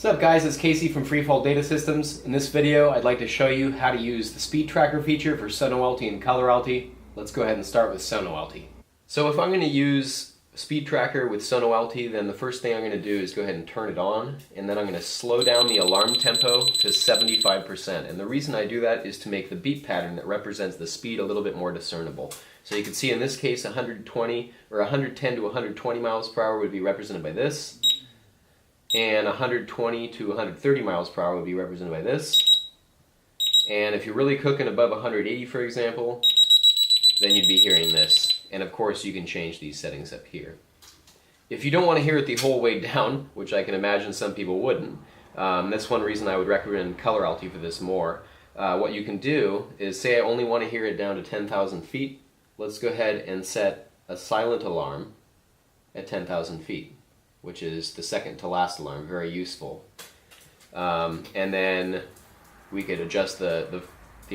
What's up guys, it's Casey from Freefall Data Systems. In this video I'd like to show you how to use the speed tracker feature for SonoAlti and ColorAlti. Let's go ahead and start with SonoAlti. So if I'm going to use speed tracker with SonoAlti, then the first thing I'm going to do is go ahead and turn it on, and then I'm going to slow down the alarm tempo to 75%. And the reason I do that is to make the beat pattern that represents the speed a little bit more discernible. So you can see in this case 120 or 110 to 120 miles per hour would be represented by this. And 120 to 130 miles per hour would be represented by this. And if you're really cooking above 180, for example, then you'd be hearing this. And of course, you can change these settings up here. If you don't want to hear it the whole way down, which I can imagine some people wouldn't, that's one reason I would recommend ColorAlti for this more. What you can do is say I only want to hear it down to 10,000 feet. Let's go ahead and set a silent alarm at 10,000 feet. Which is the second to last alarm, very useful. And then we could adjust the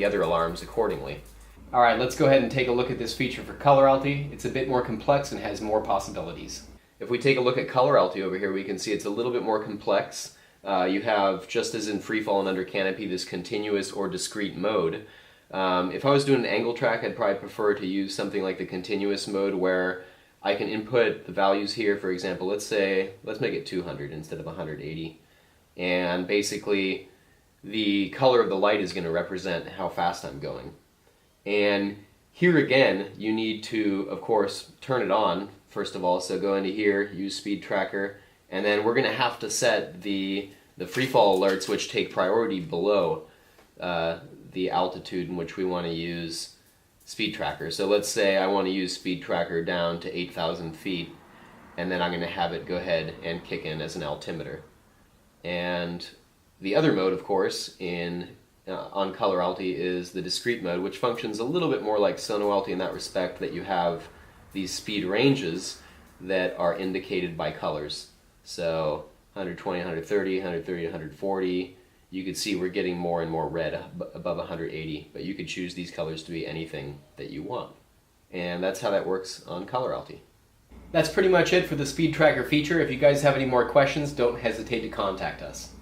other alarms accordingly. Alright, let's go ahead and take a look at this feature for ColorAlti. It's a bit more complex and has more possibilities. If we take a look at ColorAlti over here, we can see it's a little bit more complex. You have, just as in Freefall and under Canopy, this continuous or discrete mode. If I was doing an angle track, I'd probably prefer to use something like the continuous mode where I can input the values here. For example, let's make it 200 instead of 180. And basically, the color of the light is going to represent how fast I'm going. And here again, you need to, of course, turn it on, first of all. So go into here, use speed tracker, and then we're going to have to set the freefall alerts, which take priority below the altitude in which we want to use speed tracker. So let's say I want to use speed tracker down to 8,000 feet, and then I'm going to have it go ahead and kick in as an altimeter. And the other mode, of course, on ColorAlti is the discrete mode, which functions a little bit more like SonoAlti in that respect, that you have these speed ranges that are indicated by colors. So 120, 130, 130, 140. You could see we're getting more and more red above 180, but you could choose these colors to be anything that you want. And that's how that works on ColorAlti. That's pretty much it for the speed tracker feature. If you guys have any more questions, don't hesitate to contact us.